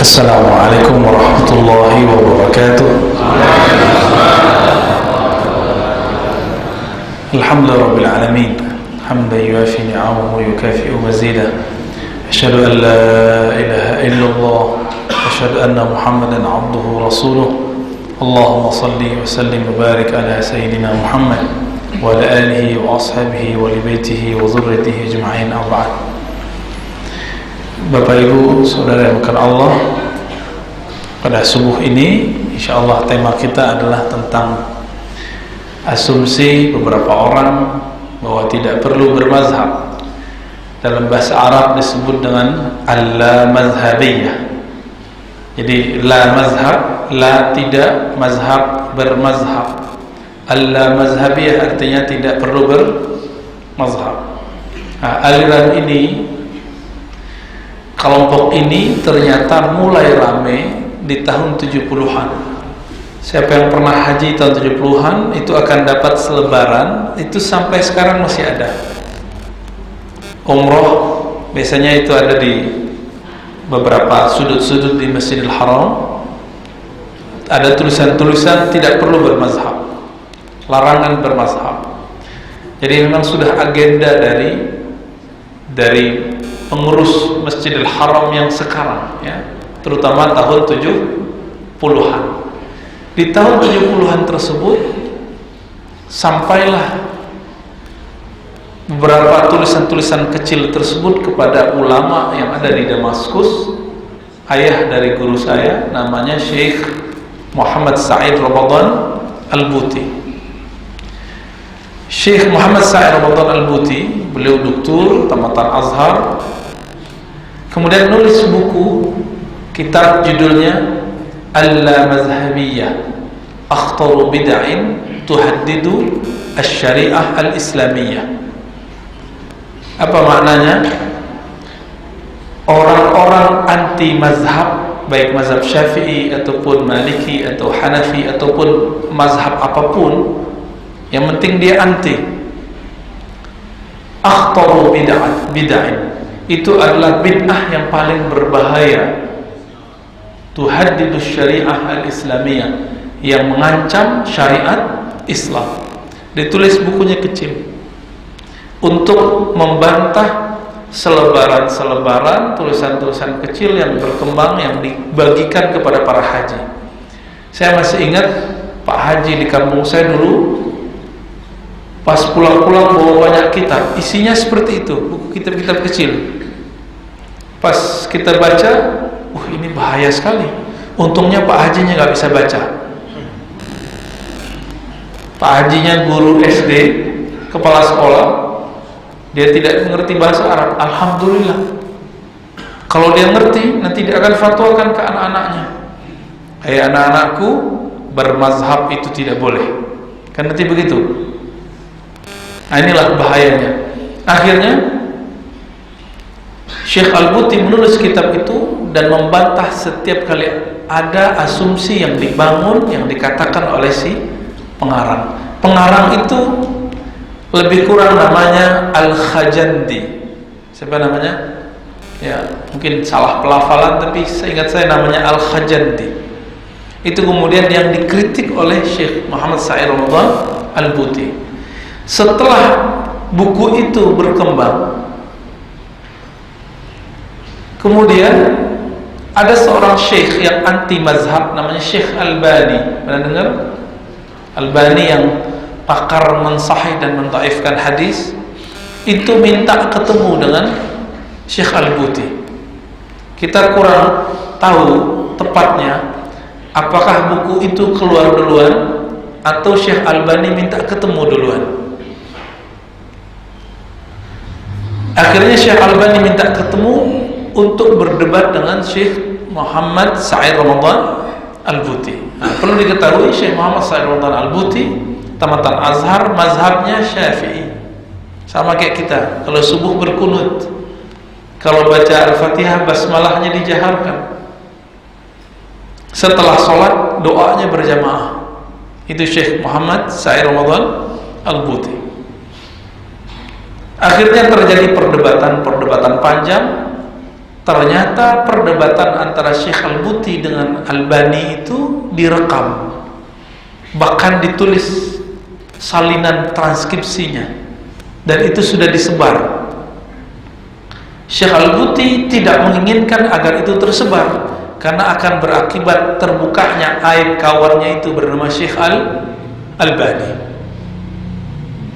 Assalamualaikum warahmatullahi wabarakatuh. Alhamdulillahirabbil alamin, hamdan yuafi ni'amahu wa yukafi'u mazidah. Asyhadu an la ilaha illallah wa asyhadu anna Muhammadan 'abduhu wa rasuluh. Allahumma shalli wa sallim wa barik ala sayyidina Muhammad wa ala alihi wa ashabihi wa li baitihi wa dzurriyyatihi ajma'in. Ba'd. Bapak Ibu, saudara yang bukan Allah, pada subuh ini insyaallah tema kita adalah tentang asumsi beberapa orang bahwa tidak perlu bermazhab. Dalam bahasa Arab disebut dengan al-la-mazhabiyah. Jadi la mazhab, la tidak, mazhab bermazhab. Al-la-mazhabiyah artinya tidak perlu bermazhab. Aliran ini, kelompok ini ternyata mulai rame di tahun 70-an. Siapa yang pernah haji tahun 70-an itu akan dapat selebaran, itu sampai sekarang masih ada. Umroh biasanya itu ada di beberapa sudut-sudut di Masjidil Haram. Ada tulisan-tulisan tidak perlu bermazhab, larangan bermazhab. Jadi memang sudah agenda dari pengurus Masjidil Haram yang sekarang, ya, terutama tahun 70-an. Di tahun 70-an tersebut sampailah beberapa tulisan-tulisan kecil tersebut kepada ulama yang ada di Damaskus. Ayah dari guru saya namanya Syekh Muhammad Sa'id Ramadan Al-Buti. Syekh Muhammad Sa'id Ramadan Al-Buti, beliau doktor tamatan Azhar, kemudian nulis buku, kitab judulnya Al-La-Mazhabiyah, Akhtaru Bid'ain Tuhaddidu Asy-Syari'ah Al-Islamiyah. Apa maknanya? Orang-orang anti mazhab, baik mazhab Syafi'i ataupun Maliki atau Hanafi ataupun mazhab apapun, yang penting dia anti. Akhtaru bid'ain, itu adalah bid'ah yang paling berbahaya. Tuhaddidu syariah al-islamiyah, yang mengancam syariat Islam. Ditulis bukunya kecil untuk membantah selebaran-selebaran, tulisan-tulisan kecil yang berkembang, yang dibagikan kepada para haji. Saya masih ingat Pak Haji di kampung saya dulu, pas pulang-pulang bawa banyak kitab, isinya seperti itu, buku kitab-kitab kecil. Pas kita baca, ini bahaya sekali. Untungnya Pak Hajinya nggak bisa baca. Pak Hajinya guru SD, kepala sekolah, dia tidak mengerti bahasa Arab. Alhamdulillah. Kalau dia ngerti, nanti dia akan fatwakan ke anak-anaknya. Anak-anakku, bermazhab itu tidak boleh. Kan nanti begitu. Nah, inilah bahayanya. Akhirnya Syekh Al-Buti menulis kitab itu dan membantah setiap kali ada asumsi yang dibangun, yang dikatakan oleh si pengarang. Pengarang itu lebih kurang namanya Al-Khajandi. Siapa namanya? Ya, mungkin salah pelafalan, tapi seingat saya namanya Al-Khajandi. Itu kemudian yang dikritik oleh Syekh Muhammad Sa'id Ramadan Al-Buti. Setelah buku itu berkembang, kemudian ada seorang syekh yang anti mazhab, namanya Syekh Albani. Pernah dengar? Albani yang pakar mensahih dan mentaifkan hadis, itu minta ketemu dengan Syekh Al-Buti. Kita kurang tahu tepatnya apakah buku itu keluar duluan atau Syekh Albani minta ketemu duluan. Akhirnya Syekh Albani minta ketemu untuk berdebat dengan Syekh Muhammad Sa'id Ramadan Al-Buti. Perlu diketahui Syekh Muhammad Sa'id Ramadan Al-Buti tamatan Azhar, mazhabnya Syafi'i. Sama kayak kita, kalau subuh berkunut, kalau baca Al-Fatihah basmalahnya dijaharkan, setelah sholat doanya berjamaah. Itu Syekh Muhammad Sa'id Ramadan Al-Buti. Akhirnya terjadi perdebatan panjang ternyata perdebatan antara Syekh Al-Buti dengan Albani itu direkam, bahkan ditulis salinan transkripsinya, dan itu sudah disebar. Syekh Al-Buti tidak menginginkan agar itu tersebar karena akan berakibat terbukanya aib kawannya itu bernama Syekh Al-Albani.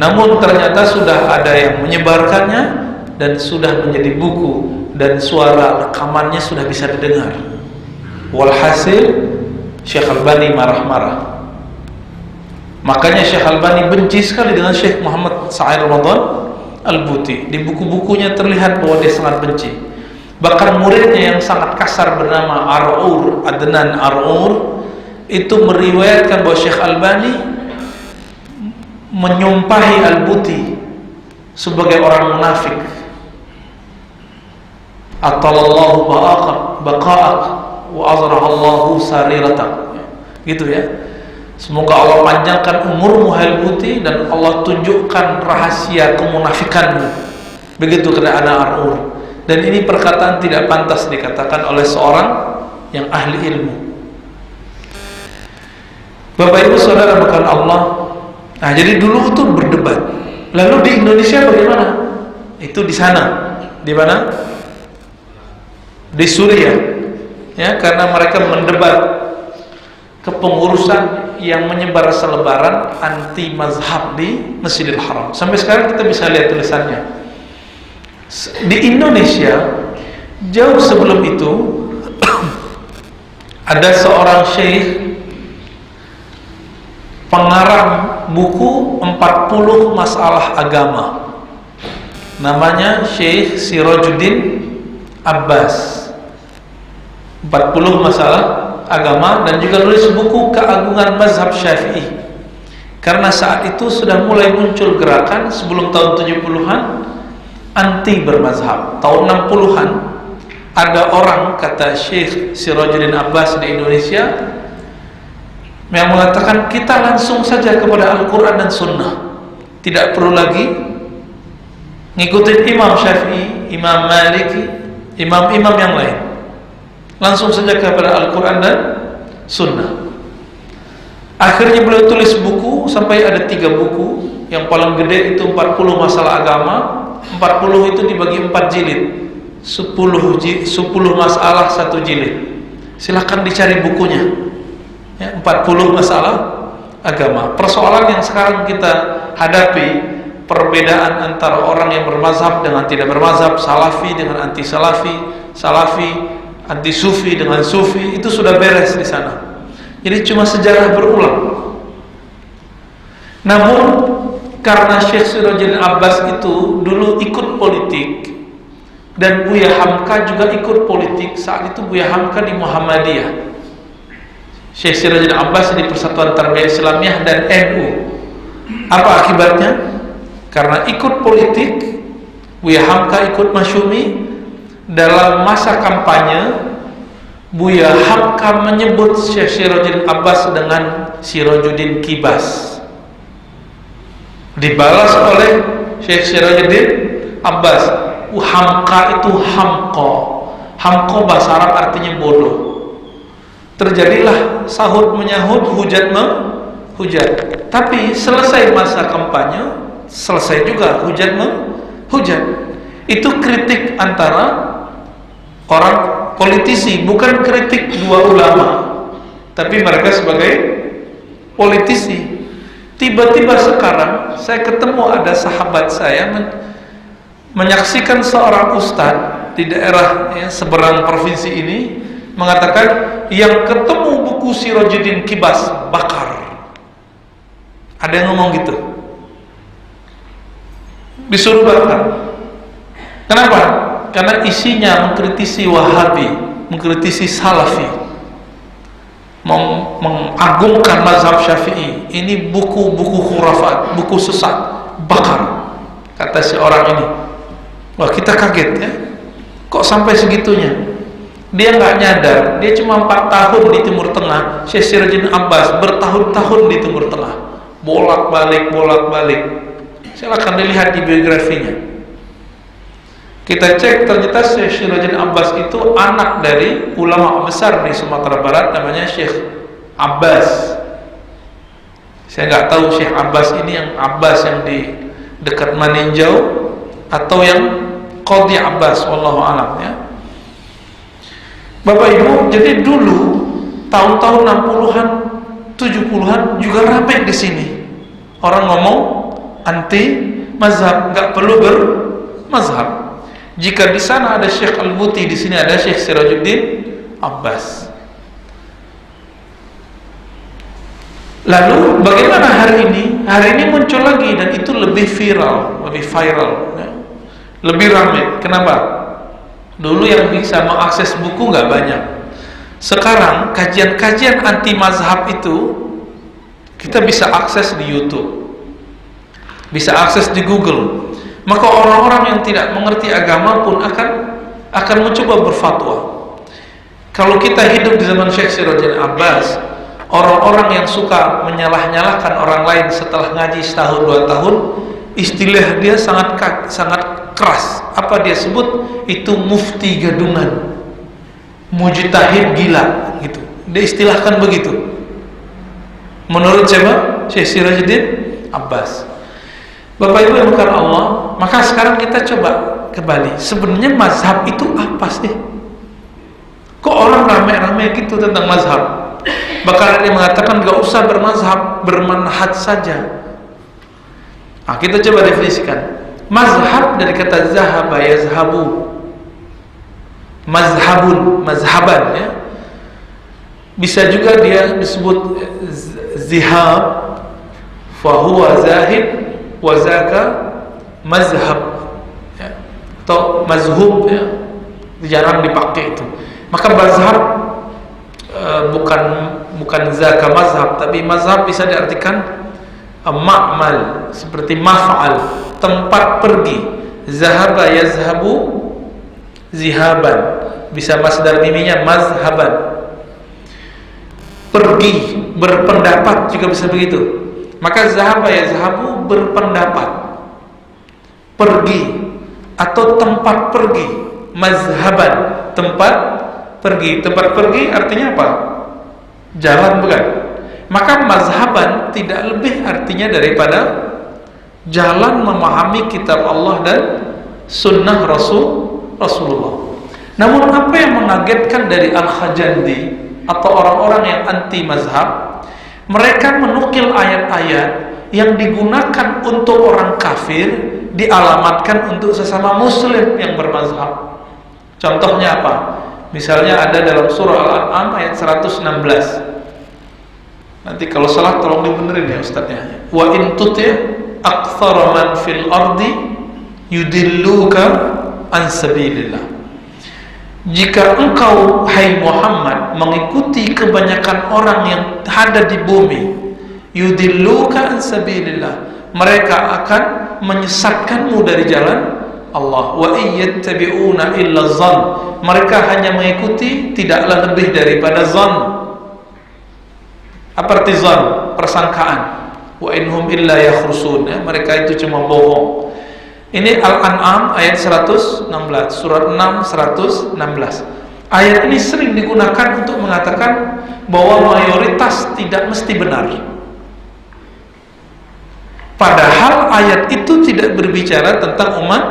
Namun ternyata sudah ada yang menyebarkannya dan sudah menjadi buku, dan suara rekamannya sudah bisa didengar. Walhasil Syekh Albani marah-marah. Makanya Syekh Albani benci sekali dengan Syekh Muhammad Sa'id Ramadan Al-Buti. Di buku-bukunya terlihat bahwa dia sangat benci. Bahkan muridnya yang sangat kasar bernama Adnan Ar'ur itu meriwayatkan bahwa Syekh Albani menyumpahi Al-Buti sebagai orang munafik. Atalallahu baqa'ak wa azrahallahu sariratak, gitu ya. Semoga Allah panjangkan umurmu Al-Buti dan Allah tunjukkan rahasia kemunafikanmu. Begitu kata Adnan Ar'ur. Dan ini perkataan tidak pantas dikatakan oleh seorang yang ahli ilmu. Bapak Ibu Saudara bukan Allah. Nah, jadi dulu itu berdebat. Lalu di Indonesia bagaimana? Itu di sana. Di mana? Di Suriah. Ya, karena mereka mendebat kepengurusan yang menyebar selebaran anti mazhab di Masjidil Haram. Sampai sekarang kita bisa lihat tulisannya. Di Indonesia jauh sebelum itu ada seorang syekh pengarang buku 40 masalah agama, namanya Syekh Sirajuddin Abbas. 40 masalah agama, dan juga nulis buku Keagungan Mazhab Syafi'i. Karena saat itu sudah mulai muncul gerakan sebelum tahun 70-an anti bermazhab. Tahun 60-an ada orang, kata Syekh Sirajuddin Abbas di Indonesia, yang mengatakan kita langsung saja kepada Al-Quran dan Sunnah, tidak perlu lagi ngikutin Imam Syafi'i, Imam Maliki, imam-imam yang lain. Langsung saja kepada Al-Quran dan Sunnah. Akhirnya beliau tulis buku, sampai ada 3 buku. Yang paling gede itu 40 masalah agama. 40 itu dibagi 4 jilid, 10 masalah 1 jilid. Silahkan dicari bukunya ya, 40 masalah agama. Persoalan yang sekarang kita hadapi, perbedaan antara orang yang bermazhab dengan tidak bermazhab, salafi dengan anti salafi, salafi anti sufi dengan sufi, itu sudah beres di sana. Jadi cuma sejarah berulang. Namun karena Syekh Sirajuddin Abbas itu dulu ikut politik, dan Buya Hamka juga ikut politik. Saat itu Buya Hamka di Muhammadiyah, Syekh Sirajuddin Abbas di Persatuan Tarbiyah Islamiyah dan NU. Apa akibatnya? Karena ikut politik, Buya Hamka ikut masyumi. Dalam masa kampanye, Buya Hamka menyebut Syekh Sirajuddin Abbas dengan Sirajuddin Kibas. Dibalas oleh Syekh Sirajuddin Abbas, Hamka itu hamko. Hamko bahasa Arab artinya bodoh. Terjadilah sahut menyahut, hujat menghujat. Tapi selesai masa kampanye, selesai juga hujat menghujat. Itu kritik antara orang politisi, bukan kritik 2 ulama, tapi mereka sebagai politisi. Tiba-tiba sekarang saya ketemu ada sahabat saya menyaksikan seorang ustadz di daerah seberang provinsi ini mengatakan, yang ketemu buku Sirajuddin Kibas bakar. Ada yang ngomong gitu, disuruh bakar. Kenapa? Karena isinya mengkritisi Wahabi, mengkritisi Salafi, mengagungkan mazhab Syafi'i. Ini buku-buku khurafat, buku sesat, bakar, kata si orang ini. Wah, kita kaget ya, kok sampai segitunya. Dia nggak nyadar, dia cuma 4 tahun di Timur Tengah. Syekh Sirajuddin Abbas bertahun-tahun di Timur Tengah, bolak-balik. Silakan dilihat di biografinya. Kita cek, ternyata Syekh Syirajuddin Abbas itu anak dari ulama besar di Sumatera Barat, namanya Syekh Abbas. Saya nggak tahu Syekh Abbas ini yang Abbas yang di dekat Maninjau atau yang Qadhi Abbas, wallahu alam ya. Bapak Ibu, jadi dulu tahun-tahun 60-an, 70-an juga ramai di sini. Orang ngomong anti mazhab, nggak perlu bermazhab. Jika di sana ada Syekh Al-Muti, di sini ada Syekh Syirajuddin Abbas. Lalu bagaimana hari ini? Hari ini muncul lagi dan itu lebih viral, ya. Lebih ramai. Kenapa? Dulu yang bisa mengakses buku nggak banyak. Sekarang kajian-kajian anti mazhab itu kita bisa akses di YouTube, bisa akses di Google. Maka orang-orang yang tidak mengerti agama pun akan mencoba berfatwa. Kalau kita hidup di zaman Syekh Syirajuddin Abbas, orang-orang yang suka menyalah-nyalahkan orang lain setelah ngaji setahun 2 tahun, istilah dia sangat keras. Apa dia sebut? Itu mufti gadungan, mujtahid gila, gitu. Dia istilahkan begitu. Menurut siapa? Syekh Syirajuddin Abbas. Bapak Ibu yang bukan Allah, maka sekarang kita coba kembali. Sebenarnya mazhab itu apa sih? Kok orang ramai-ramai gitu tentang mazhab? Bahkan ada yang mengatakan gak usah bermazhab, bermanhaj saja. Nah, kita coba definisikan. Mazhab dari kata zahaba yazhabu, mazhabun, mazhaban ya. Bisa juga dia disebut zihab, fahuwa zahid, wazaka mazhab ya, atau mazhub ya, jarang dipakai itu. Maka mazhab bukan zaka mazhab, tapi mazhab bisa diartikan ma'mal, seperti maf'al, tempat pergi. Zahaba yazhabu zihaban, bisa masdar miminya mazhaban. Pergi, berpendapat juga bisa begitu. Maka zahaba yazhabu berpendapat, pergi atau tempat pergi. Mazhaban, tempat pergi. Tempat pergi artinya apa? Jalan, bukan? Maka mazhaban tidak lebih artinya daripada jalan memahami kitab Allah dan sunnah Rasulullah. Namun apa yang mengagetkan dari Al-Khajandi atau orang-orang yang anti mazhab, mereka menukil ayat-ayat yang digunakan untuk orang kafir dialamatkan untuk sesama muslim yang bermazhab. Contohnya apa? Misalnya ada dalam surah Al-An'am ayat 116. Nanti kalau salah tolong dibenerin ya ustadznya. Wa in tuti' aktsara man fil ardi yudilluka an sabilillah. Jika engkau, hai Muhammad, mengikuti kebanyakan orang yang ada di bumi, yudilluka an sabilillah, mereka akan menyesatkanmu dari jalan Allah. Wa iyattabi'una illa zan, mereka hanya mengikuti tidaklah lebih daripada zan. Apa arti zan? Persangkaan. Wa inhum illa yakhrusun, ya, mereka itu cuma bohong. Ini Al-An'am ayat 116, surat 6 116. Ayat ini sering digunakan untuk mengatakan bahwa mayoritas tidak mesti benar. Padahal ayat itu tidak berbicara tentang umat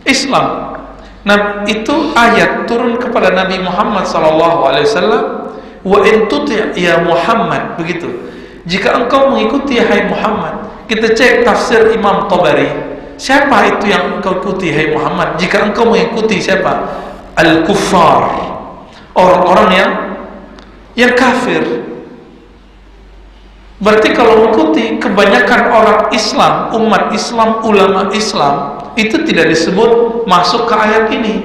Islam. Nah, itu ayat turun kepada Nabi Muhammad SAW. Wa in tuti' ya Muhammad, begitu. Jika engkau mengikuti hai Muhammad, kita cek tafsir Imam Tabari. Siapa itu yang engkau ikuti hai Muhammad? Jika engkau mengikuti siapa? Al-kuffar, orang-orang yang kafir. Berarti kalau mengikuti kebanyakan orang Islam, umat Islam, ulama Islam, itu tidak disebut masuk ke ayat ini.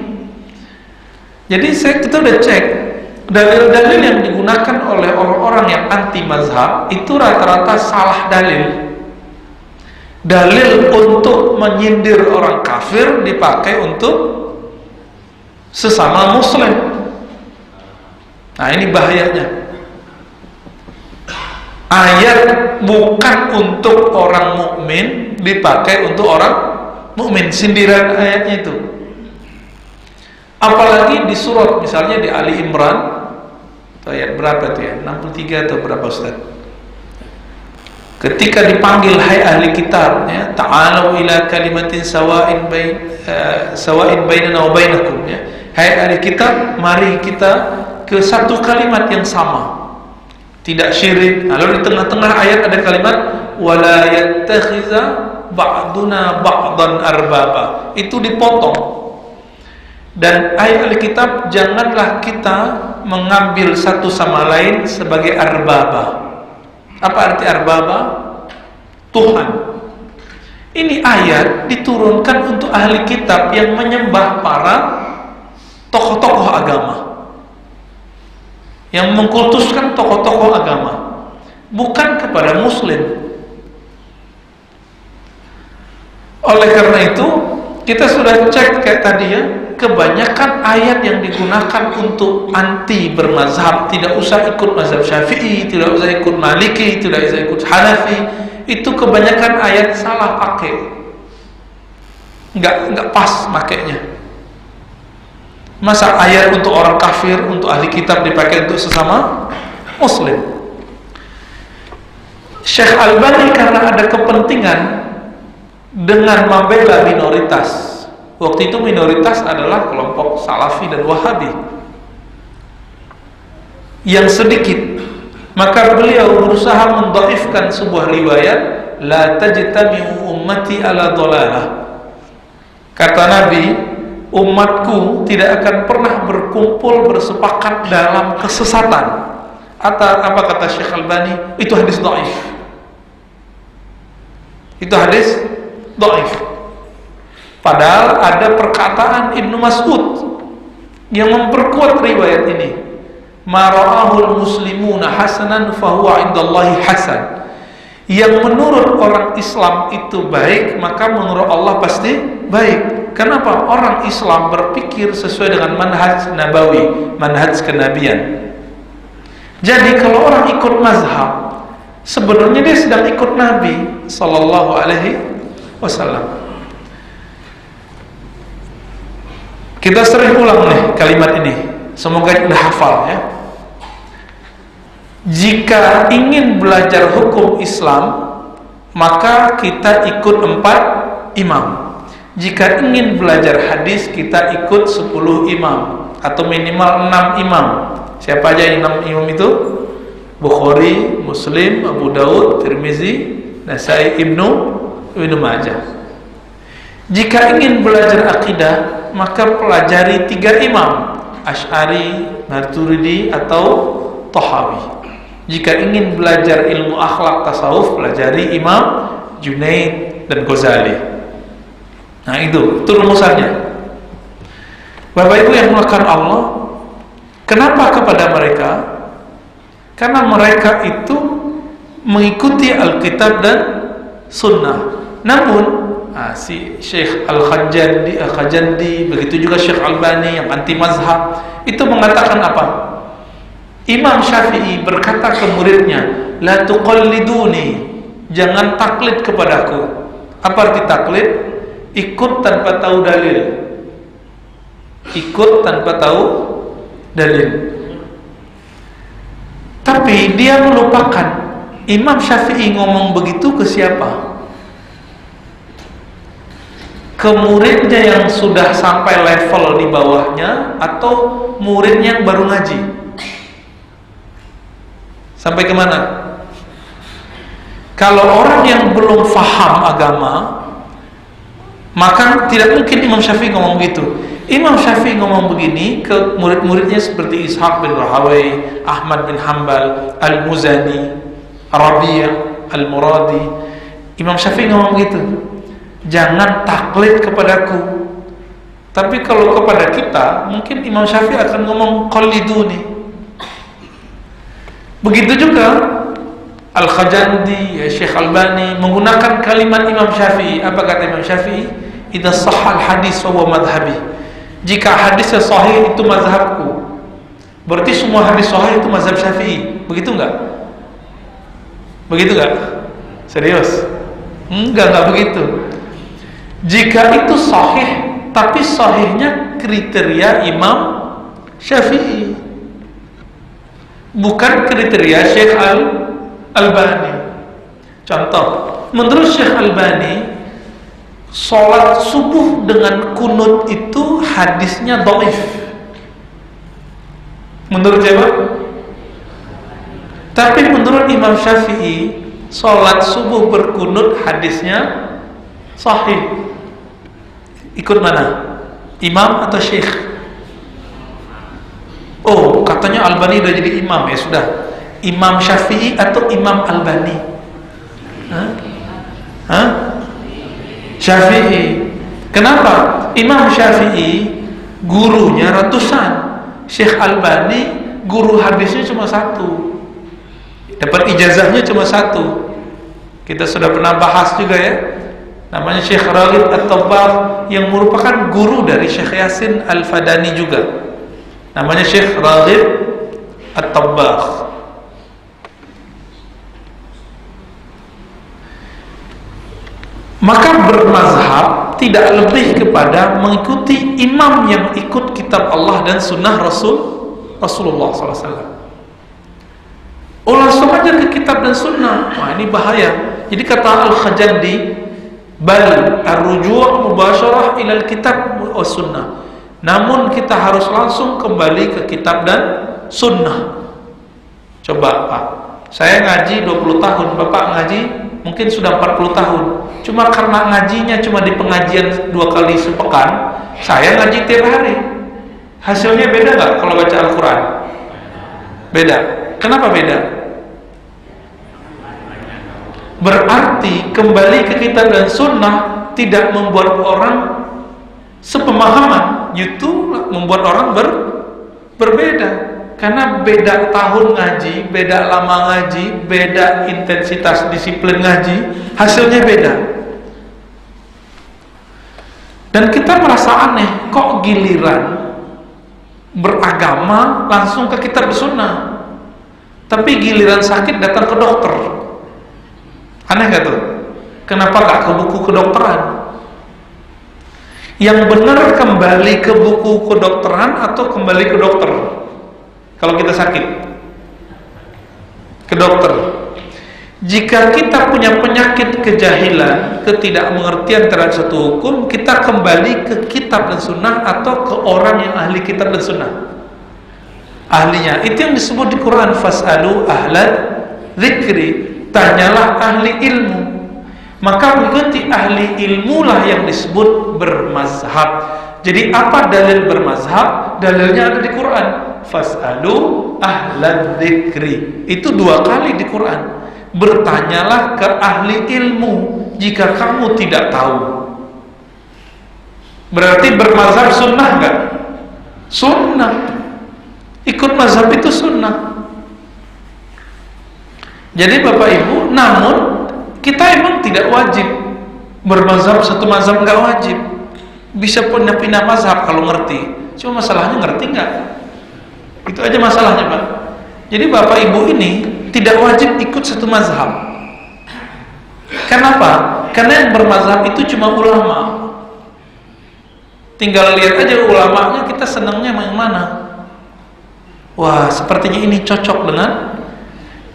Jadi kita udah cek dalil-dalil yang digunakan oleh orang-orang yang anti mazhab itu rata-rata salah dalil. Dalil untuk menyindir orang kafir dipakai untuk sesama muslim. Nah, ini bahayanya. Ayat bukan untuk orang mukmin dipakai untuk orang mukmin. Sindiran ayatnya itu. Apalagi di surat, misalnya di Ali Imran, ayat berapa itu ya? 63 atau berapa Ustaz? Ketika dipanggil, hai ahli kitab, ya, ta'alu ila kalimatin sawa'in bainana wa bainakum, ya. Hai ahli kitab, mari kita ke satu kalimat yang sama, tidak syirik. Lalu di tengah-tengah ayat ada kalimat wala yattakhiza ba'duna ba'dan arbaba, itu dipotong. Dan ayat Alkitab, janganlah kita mengambil satu sama lain sebagai arbaba. Apa arti arbaba? Tuhan. Ini ayat diturunkan untuk ahli kitab yang menyembah para tokoh-tokoh agama, yang mengkultuskan tokoh-tokoh agama, bukan kepada muslim. Oleh karena itu, kita sudah cek kayak tadi ya, kebanyakan ayat yang digunakan untuk anti bermazhab, tidak usah ikut mazhab Syafi'i, tidak usah ikut Maliki, tidak usah ikut Hanafi, itu kebanyakan ayat salah pakai, nggak pas makainya. Masa ayat untuk orang kafir, untuk ahli kitab dipakai untuk sesama muslim? Syekh Albani karena ada kepentingan dengan membela minoritas. Waktu itu minoritas adalah kelompok Salafi dan Wahabi yang sedikit, maka beliau berusaha mendhaifkan sebuah riwayat, la tajtami'u ummati ala dhalalah. Kata Nabi, umatku tidak akan pernah berkumpul bersepakat dalam kesesatan. Atau apa kata Syekh Albani? Itu hadis dhaif. Itu hadis dhaif. Padahal ada perkataan Ibnu Mas'ud yang memperkuat riwayat ini. Ma ra'ahul muslimuna hasanan fahuwa indallahi hasan. Yang menurut orang Islam itu baik, maka menurut Allah pasti baik. Kenapa? Orang Islam berpikir sesuai dengan manhaj nabawi, manhaj kenabian. Jadi kalau orang ikut mazhab, sebenarnya dia sedang ikut Nabi sallallahu alaihi wasallam. Kita sering ulang nih kalimat ini, semoga kita hafal ya. Jika ingin belajar hukum Islam, maka kita ikut 4 imam. Jika ingin belajar hadis, kita ikut 10 imam atau minimal 6 imam. Siapa aja 6 imam itu? Bukhari, Muslim, Abu Daud, Tirmizi, Nasai, Ibnu Majah. Jika ingin belajar akidah, maka pelajari 3 imam, Asy'ari, Maturidi atau Tahawi. Jika ingin belajar ilmu akhlak tasawuf, pelajari Imam Junaid dan Ghazali. Nah itu rumusannya. Bapak Ibu yang melakukan Allah, kenapa kepada mereka? Karena mereka itu mengikuti Alkitab dan Sunnah. Namun si Syekh Al-Khajandi, begitu juga Syekh Albani yang anti mazhab, itu mengatakan apa? Imam Syafi'i berkata ke muridnya, la tuqalliduni, jangan taklid kepadaku. Apa arti taklid? Ikut tanpa tahu dalil. Ikut tanpa tahu dalil. Tapi dia melupakan, Imam Syafi'i ngomong begitu ke siapa? Ke muridnya yang sudah sampai level di bawahnya, atau muridnya yang baru ngaji? Sampai kemana? Kalau orang yang belum faham agama, maka tidak mungkin Imam Syafi'i ngomong begitu. Imam Syafi'i ngomong begini ke murid-muridnya seperti Ishaq bin Rahawai, Ahmad bin Hanbal, Al-Muzani, Rabi' Al-Muradi. Imam Syafi'i ngomong begitu, jangan taklid kepadaku. Tapi kalau kepada kita, mungkin Imam Syafi'i akan ngomong qalliduni. Begitu juga Al-Khajandi, Syekh Albani menggunakan kalimat Imam Syafi'i. Apa kata Imam Syafi'i? Idza sahhal hadis wa huwa madhhabi. Jika hadisnya sahih, itu mazhabku. Berarti semua hadis sahih itu mazhab Syafi'i. Begitu enggak? Begitu enggak? Serius? Enggak begitu. Jika itu sahih, tapi sahihnya kriteria Imam Syafi'i, bukan kriteria Syekh Al-Albani. Contoh, menurut Syekh Albani, sholat subuh dengan kunut itu hadisnya dhaif. Menurut siapa? Tapi menurut Imam Syafi'i, sholat subuh berkunut hadisnya sahih. Ikut mana? Imam atau Syekh? Oh, katanya Albani udah jadi imam. Ya sudah, Imam Syafi'i atau Imam Albani? Syafi'i. Kenapa? Imam Syafi'i gurunya ratusan, Syekh Albani guru hadisnya cuma satu, dapat ijazahnya cuma satu. Kita sudah pernah bahas juga ya, namanya Syekh Raghib At-Tabbagh, yang merupakan guru dari Syekh Yasin Al-Fadani juga. Namanya Syekh Raghib At-Tabbagh. Maka bermazhab tidak lebih kepada mengikuti imam yang ikut kitab Allah dan sunnah Rasulullah SAW. Langsung aja ke kitab dan sunnah. Wah, ini bahaya. Jadi kata Al-Khajandi, bal ar-ruju' mubasyarah ilal kitab wa sunnah. Namun kita harus langsung kembali ke kitab dan sunnah. Coba Pak, saya ngaji 20 tahun, Bapak ngaji mungkin sudah 40 tahun. Cuma karena ngajinya cuma di pengajian 2 kali sepekan, saya ngaji tiap hari. Hasilnya beda nggak kalau baca Al-Quran? Beda. Kenapa beda? Berarti kembali ke kitab dan sunnah tidak membuat orang sepemahaman, itu membuat orang berbeda. Karena beda tahun ngaji, beda lama ngaji, beda intensitas disiplin ngaji, hasilnya beda. Dan kita merasa aneh, kok giliran beragama langsung ke kitab sunnah, tapi giliran sakit datang ke dokter. Aneh gak tuh? Kenapa gak ke buku kedokteran? Yang benar kembali ke buku kedokteran atau kembali ke dokter? Kalau kita sakit, ke dokter. Jika kita punya penyakit kejahilan, ketidakmengertian terhadap satu hukum, kita kembali ke kitab dan sunnah atau ke orang yang ahli kitab dan sunnah, ahlinya. Itu yang disebut di Quran, fas'alu ahlan dzikri, tanyalah ahli ilmu. Maka mengikuti ahli ilmu lah yang disebut bermazhab. Jadi apa dalil bermazhab? Dalilnya ada di Quran, fas'alu ahlan dzikri. Itu 2 kali di Quran. Bertanyalah ke ahli ilmu jika kamu tidak tahu. Berarti bermazhab sunnah enggak? Sunnah. Ikut mazhab itu sunnah. Jadi Bapak Ibu, namun kita emang tidak wajib bermazhab satu mazhab, enggak wajib. Bisa pindah-pindah mazhab kalau ngerti. Cuma masalahnya ngerti enggak? Itu aja masalahnya, Pak. Jadi Bapak Ibu ini tidak wajib ikut satu mazhab. Kenapa? Karena yang bermazhab itu cuma ulama. Tinggal lihat aja ulamanya, kita senangnya yang mana. Wah, sepertinya ini cocok dengan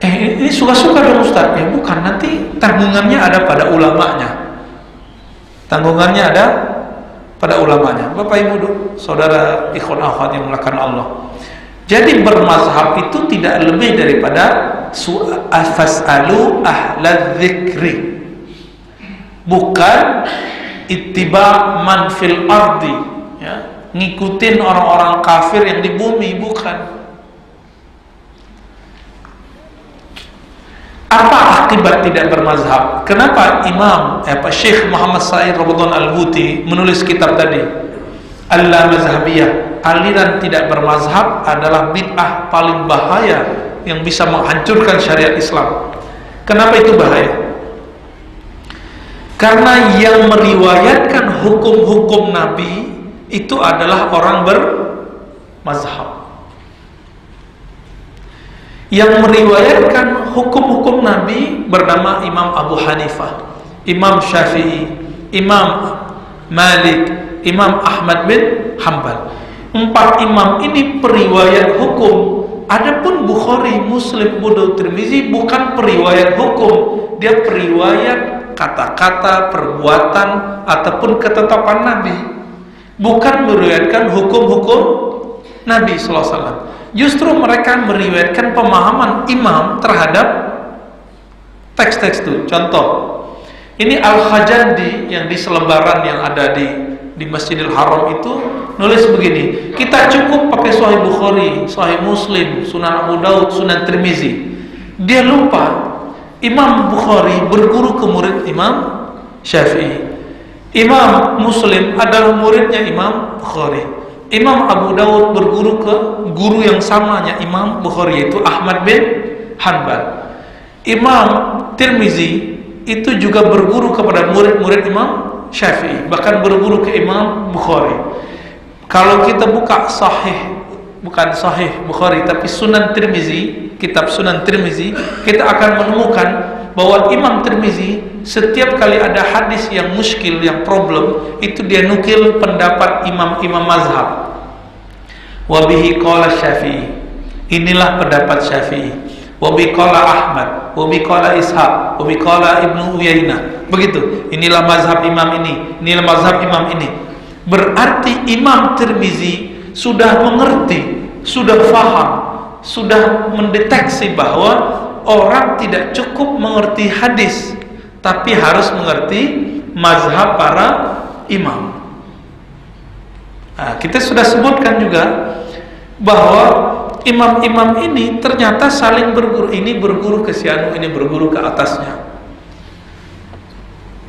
ini suka-suka dong Ustaz. Bukan, nanti tanggungannya ada pada ulamanya. Tanggungannya ada pada ulamanya. Bapak Ibu, saudara ikhwan akhwat yang melakukan Allah. Jadi bermazhab itu tidak lebih daripada fas'alu ahla dzikri. Bukan ittiba man fil ardi, ya, ngikutin orang-orang kafir yang di bumi, bukan. Apa akibat tidak bermazhab? Kenapa Syekh Muhammad Sa'id Ramadan Al-Buti menulis kitab tadi, Al-Mazhabiyah? Aliran tidak bermazhab adalah bid'ah paling bahaya yang bisa menghancurkan syariat Islam. Kenapa itu bahaya? Karena yang meriwayatkan hukum-hukum Nabi itu adalah orang bermazhab. Yang meriwayatkan hukum-hukum Nabi bernama Imam Abu Hanifah, Imam Syafi'i, Imam Malik, Imam Ahmad bin Hanbal. 4 imam ini periwayat hukum. Adapun Bukhari, Muslim, Abu Daud, Tirmizi bukan periwayat hukum, dia periwayat kata-kata, perbuatan ataupun ketetapan Nabi. Bukan meriwayatkan hukum-hukum Nabi sallallahu alaihi wasallam. Justru mereka meriwayatkan pemahaman imam terhadap teks-teks itu. Contoh, ini Al-Khajandi yang di selebaran yang ada di Masjidil Haram itu nulis begini, kita cukup pakai Sahih Bukhari, Sahih Muslim, Sunan Abu Daud, Sunan Tirmizi. Dia lupa Imam Bukhari berguru ke murid Imam Syafi'i. Imam Muslim adalah muridnya Imam Bukhari. Imam Abu Daud berguru ke guru yang samanya Imam Bukhari, yaitu Ahmad bin Hanbal. Imam Tirmizi itu juga berguru kepada murid-murid Imam Syafi'i, bahkan berguru ke Imam Bukhari. Kalau kita buka sahih, bukan sahih Bukhari tapi Sunan Tirmizi, kitab Sunan Tirmizi, kita akan menemukan bahwa Imam Tirmizi setiap kali ada hadis yang muskil, yang problem, itu dia nukil pendapat imam-imam mazhab. Wabihi qala Syafi'i, inilah pendapat Syafi'i. Wabihi qala Ahmad, wabihi qala Ishaq, wabihi qala Ibnu Uyainah. Begitu, inilah mazhab imam ini, inilah mazhab imam ini. Berarti Imam Tirmizi sudah mengerti, sudah faham, sudah mendeteksi bahwa orang tidak cukup mengerti hadis, tapi harus mengerti mazhab para imam. Nah, kita sudah sebutkan juga bahwa imam-imam ini ternyata saling berguru. Ini berguru ke sianu, ini berguru ke atasnya.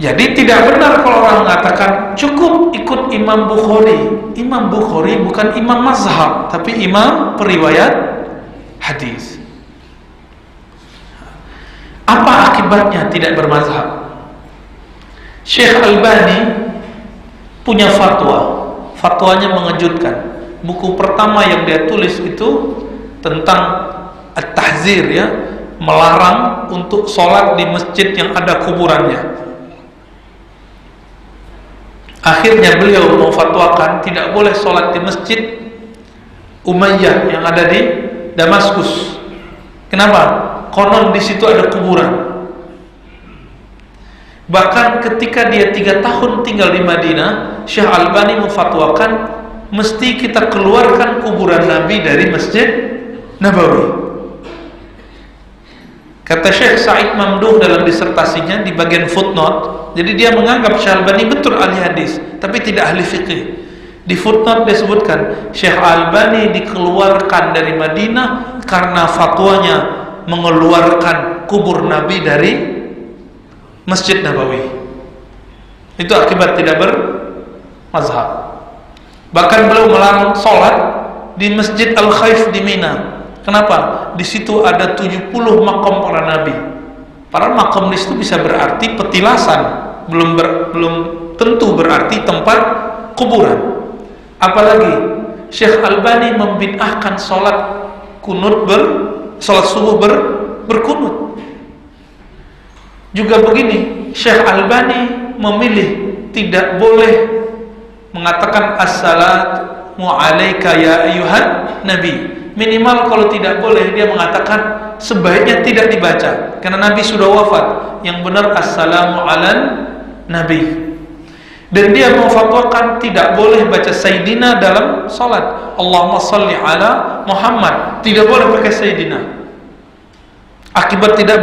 Jadi tidak benar kalau orang mengatakan cukup ikut Imam Bukhari. Imam Bukhari bukan imam mazhab, tapi imam periwayat hadis. Apa akibatnya tidak bermazhab? Syekh Albani punya fatwa. Fatwanya mengejutkan. Buku pertama yang dia tulis itu tentang at-tahzir, ya, melarang untuk sholat di masjid yang ada kuburannya. Akhirnya beliau memfatwakan tidak boleh sholat di masjid Umayyah yang ada di Damaskus. Kenapa? Konon di situ ada kuburan. Bahkan ketika dia 3 tahun tinggal di Madinah, Syekh Albani memfatwakan mesti kita keluarkan kuburan Nabi dari Masjid Nabawi. Kata Syekh Sa'id Mamduh dalam disertasinya di bagian footnote, jadi dia menganggap Syekh Albani betul ahli hadis, tapi tidak ahli fikih. Di footnote dia sebutkan Syekh Albani dikeluarkan dari Madinah karena fatwanya mengeluarkan kubur Nabi dari Masjid Nabawi. Itu akibat tidak bermazhab. Bahkan beliau melarang sholat di Masjid Al-Khaif di Mina. Kenapa? Di situ ada 70 makam para nabi. Para makam di situ bisa berarti petilasan, belum tentu berarti tempat kuburan. Apalagi Syekh Albani membid'ahkan sholat kunut sholat subuh berkunut. Juga begini, Syekh Albani memilih tidak boleh mengatakan assalamu alayka ya ayyuhan nabi. Minimal kalau tidak boleh, dia mengatakan sebaiknya tidak dibaca karena Nabi sudah wafat. Yang benar assalamu alan nabi. Dan dia memfatwakan tidak boleh baca Sayyidina dalam salat. Allahumma salli ala Muhammad, tidak boleh pakai Sayyidina. Akibat tidak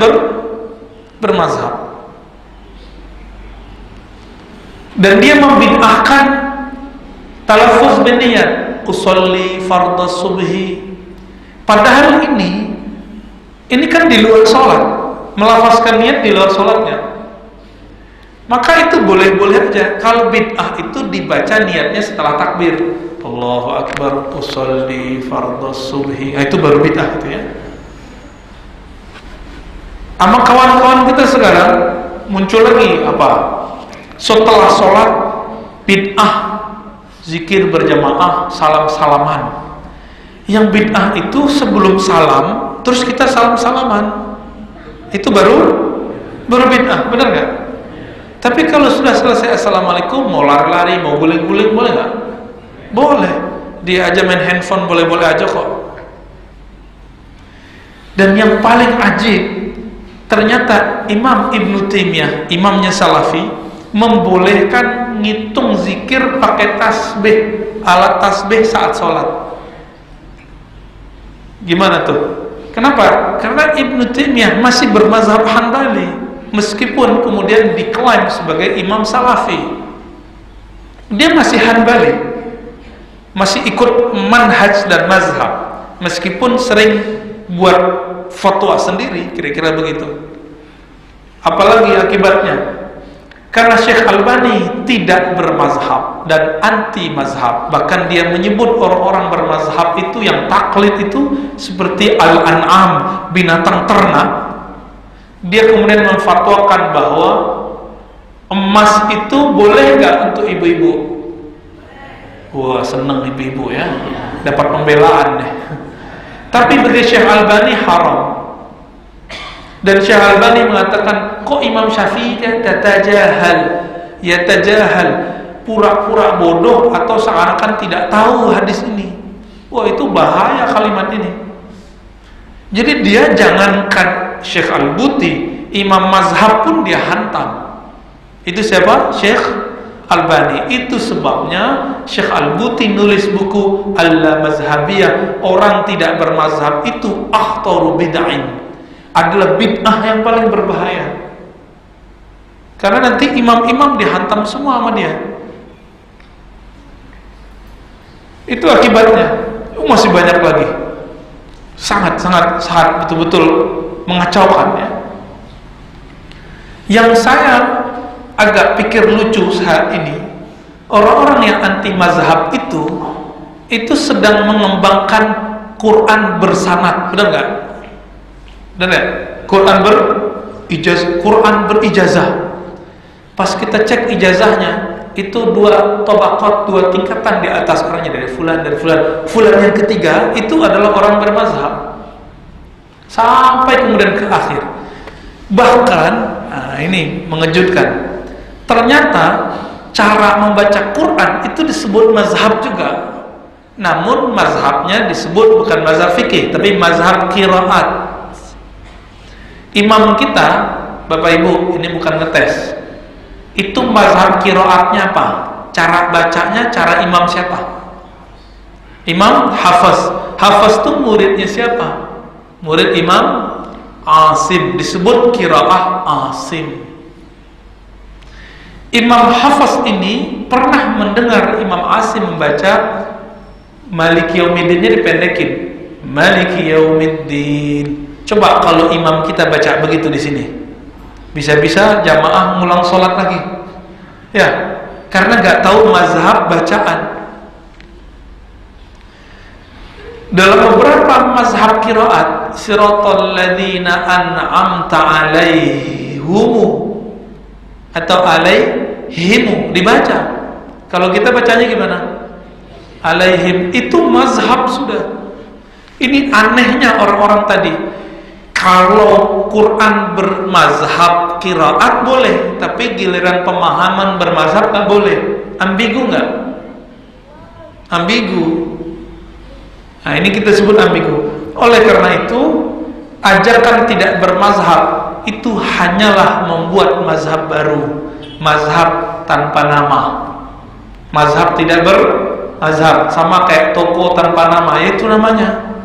bermazhab. Dan dia membid'ahkan talaffuz bin niyat, usolli fardhu subhi. Padahal ini kan di luar sholat, melafazkan niat di luar sholatnya. Maka itu boleh-boleh aja. Kalau bid'ah itu dibaca niatnya setelah takbir, Allahu Akbar, usolli fardhu subhi. Nah, itu baru bid'ah itu, ya. Sama kawan-kawan kita sekarang muncul lagi apa? Setelah sholat bid'ah, zikir berjamaah, salam-salaman. Yang bid'ah itu sebelum salam terus kita salam-salaman, itu baru bid'ah, benar nggak? Tapi kalau sudah selesai assalamualaikum, mau lari-lari, mau guling-guling, boleh nggak? Boleh. Dia aja main handphone, boleh-boleh aja kok. Dan yang paling ajib, ternyata Imam Ibnu Taimiyah, imamnya Salafi, membolehkan ngitung zikir pakai tasbih, alat tasbih saat sholat. Gimana tuh? Kenapa? Karena Ibnu Taimiyah masih bermazhab Hanbali, meskipun kemudian diklaim sebagai imam Salafi. Dia masih Hanbali, masih ikut manhaj dan mazhab, meskipun sering buat fatwa sendiri, kira-kira begitu. Apalagi akibatnya? Karena Syekh Albani tidak bermazhab dan anti mazhab. Bahkan dia menyebut orang-orang bermazhab itu yang taklid itu seperti al-an'am, binatang ternak. Dia kemudian memfatwakan bahwa emas itu boleh nggak untuk ibu-ibu. Wah, seneng ibu-ibu ya, dapat pembelaan deh. Tapi bagi Syekh Albani haram. Dan Syekh Albani mengatakan, kok Imam Syafi'i yatajahal, pura-pura bodoh atau seakan tidak tahu hadis ini. Wah, itu bahaya kalimat ini. Jadi dia jangankan Syekh Al-Buti, imam mazhab pun dia hantam. Itu siapa? Syekh Albani. Itu sebabnya Syekh Al-Buti nulis buku Al-Mazhabiyah, orang tidak bermazhab itu akhtaru bid'ain, adalah bid'ah yang paling berbahaya. Karena nanti imam-imam dihantam semua sama dia. Itu akibatnya. Masih banyak lagi. Sangat betul-betul mengacaukan ya. Yang saya agak pikir lucu saat ini, orang-orang yang anti mazhab itu sedang mengembangkan Quran bersanad, benar nggak? Benar nggak? Quran berijazah. Pas kita cek ijazahnya, itu 2 tabaqat, 2 tingkatan di atas orangnya, dari fulan. Fulan yang ketiga itu adalah orang bermazhab. Sampai kemudian ke akhir. Bahkan, ini mengejutkan. Ternyata cara membaca Quran itu disebut mazhab juga. Namun mazhabnya disebut bukan mazhab fikih, tapi mazhab qiraat. Imam kita, Bapak Ibu, ini bukan ngetes. Itu mazhab qiraatnya apa? Cara bacanya, cara imam siapa? Imam Hafiz. Hafiz itu muridnya siapa? Murid Imam Asim, disebut qiraah Asim. Imam Hafiz ini pernah mendengar Imam Asim membaca Maliki Yaumiddinnya dipendekin, Maliki Yaumiddin. Coba kalau imam kita baca begitu di sini, bisa-bisa jamaah ngulang sholat lagi, ya, karena nggak tahu mazhab bacaan. Dalam beberapa mazhab qiraat, siratal ladzina an'amta alaihum atau alaihimu dibaca. Kalau kita bacanya gimana? Alaihim. Itu mazhab sudah. Ini anehnya orang-orang tadi. Kalau Quran bermazhab qiraat boleh, tapi giliran pemahaman bermazhab nggak boleh. Ambigu nggak? Ambigu. Nah, ini kita sebut ambigu. Oleh karena itu, ajakan tidak bermazhab itu hanyalah membuat mazhab baru, mazhab tanpa nama. Mazhab tidak bermazhab, sama kayak toko tanpa nama, itu namanya.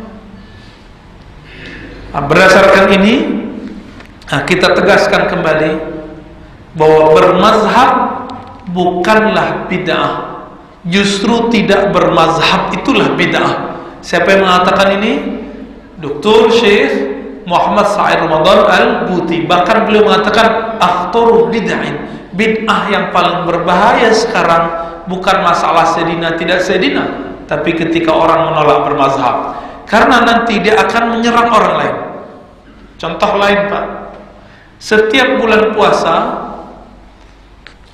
Nah, berdasarkan ini, kita tegaskan kembali bahwa bermazhab bukanlah bid'ah. Justru tidak bermazhab itulah bid'ah. Siapa yang mengatakan ini? Dr. Syekh Muhammad Sa'id Ramadan Al-Buti. Bahkan beliau mengatakan akhtaru bid'ain, bid'ah yang paling berbahaya sekarang bukan masalah sedina tidak sedina, tapi ketika orang menolak bermazhab, karena nanti dia akan menyerang orang lain. Contoh lain, Pak, setiap bulan puasa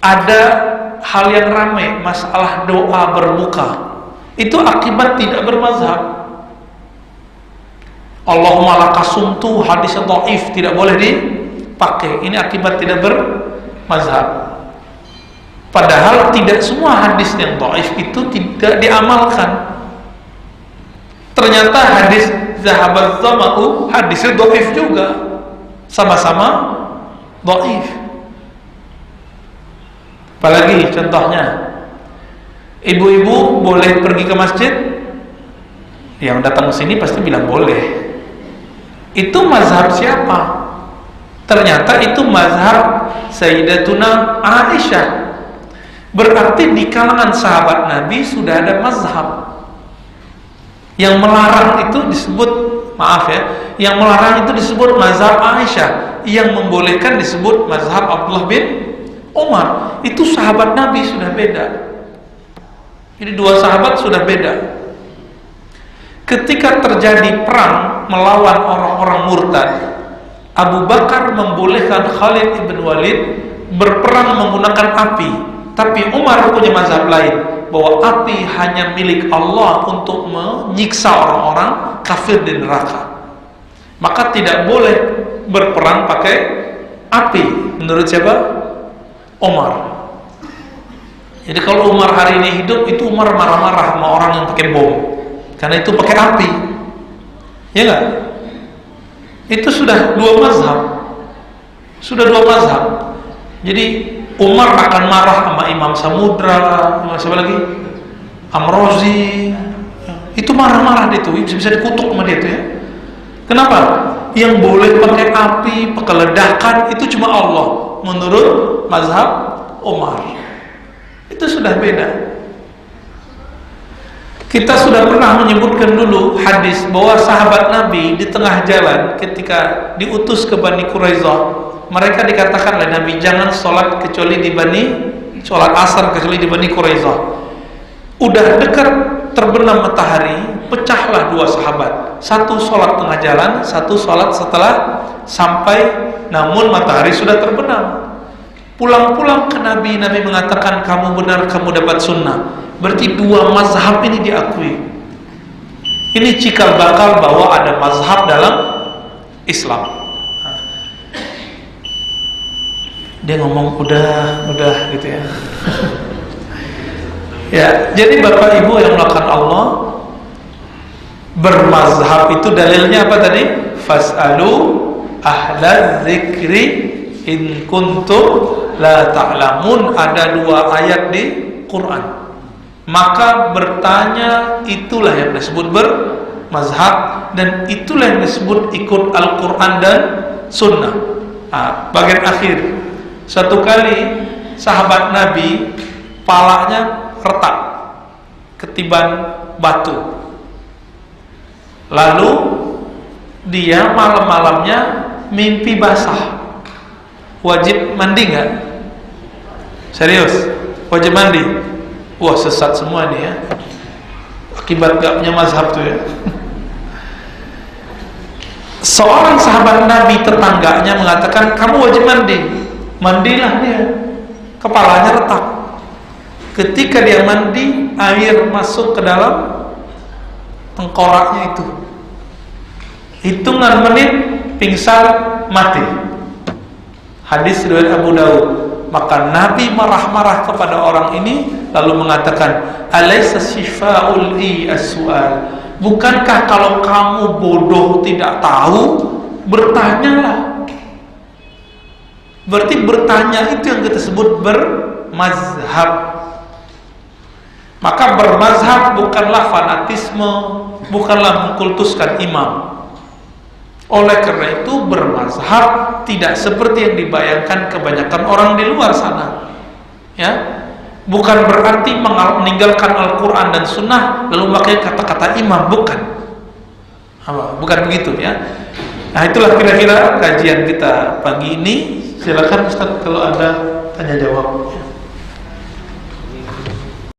ada hal yang ramai, masalah doa berbuka. Itu akibat tidak bermazhab. Allahumma lakasumtu, hadis dhaif, tidak boleh dipakai. Ini akibat tidak bermazhab. Padahal tidak semua hadis yang dhaif itu tidak diamalkan. Ternyata hadis zahabat zama'u hadisnya dhaif juga, sama-sama dhaif. Apalagi contohnya, ibu-ibu boleh pergi ke masjid? Yang datang ke sini pasti bilang boleh. Itu mazhab siapa? Ternyata itu mazhab Sayyidatuna Aisyah. Berarti di kalangan sahabat Nabi sudah ada mazhab. Yang melarang itu disebut, maaf ya, yang melarang itu disebut mazhab Aisyah, yang membolehkan disebut mazhab Abdullah bin Umar. Itu sahabat Nabi sudah beda. Jadi dua sahabat sudah beda. Ketika terjadi perang melawan orang-orang murtad, Abu Bakar membolehkan Khalid ibn Walid berperang menggunakan api. Tapi Umar punya mazhab lain, bahwa api hanya milik Allah untuk menyiksa orang-orang kafir di neraka. Maka tidak boleh berperang pakai api. Menurut siapa? Umar. Jadi kalau Umar hari ini hidup, itu Umar marah-marah sama orang yang pakai bom, karena itu pakai api. Ya enggak? Itu sudah dua mazhab. Sudah dua mazhab. Jadi Umar akan marah sama Imam Samudra, siapa lagi? Amrozi. Itu marah-marah itu, bisa dikutuk sama dia itu ya. Kenapa? Yang boleh pakai api, pakai ledakan itu cuma Allah, menurut mazhab Umar. Itu sudah beda. Kita sudah pernah menyebutkan dulu hadis bahwa sahabat Nabi di tengah jalan ketika diutus ke Bani Quraizah, mereka dikatakan oleh Nabi, jangan sholat kecuali di sholat asar kecuali di Bani Quraizah. Udah dekat terbenam matahari, pecahlah dua sahabat. Satu sholat tengah jalan, satu sholat setelah sampai, namun matahari sudah terbenam. Pulang-pulang ke Nabi, Nabi mengatakan, kamu benar, kamu dapat sunnah. Berarti dua mazhab ini diakui. Ini cikal bakal bahwa ada mazhab dalam Islam. Dia ngomong udah gitu ya. Ya, jadi Bapak Ibu yang melakukan Allah, bermazhab itu dalilnya apa tadi? Fas'alu ahla dzikri in kuntum la ta'lamun. Ada dua ayat di Quran. Maka bertanya itulah yang disebut bermazhab, dan itulah yang disebut ikut Al-Quran dan Sunnah. Bagian akhir, satu kali sahabat Nabi palanya retak ketiban batu. Lalu dia malam-malamnya mimpi basah. Wajib mandi nggak? Serius? Wajib mandi? Wah, sesat semua nih ya. Akibat gak punya mazhab tuh ya. Seorang sahabat Nabi tetangganya mengatakan, kamu wajib mandi. Mandilah dia. Kepalanya retak. Ketika dia mandi, air masuk ke dalam tengkoraknya itu. Hitungan menit pingsan, mati. Hadis riwayat Abu Daud. Maka Nabi marah-marah kepada orang ini, lalu mengatakan, alaysa syifa'ul as-su'al. Bukankah kalau kamu bodoh tidak tahu, bertanyalah. Berarti bertanya itu yang kita sebut bermazhab. Maka bermazhab bukanlah fanatisme, bukanlah mengkultuskan imam. Oleh karena itu bermazhab tidak seperti yang dibayangkan kebanyakan orang di luar sana. Ya, bukan berarti meninggalkan Al-Quran dan Sunnah lalu pakai kata-kata imam, bukan. Bukan begitu ya. Nah, itulah kira-kira kajian kita pagi ini. Silakan Ustaz kalau ada tanya jawab.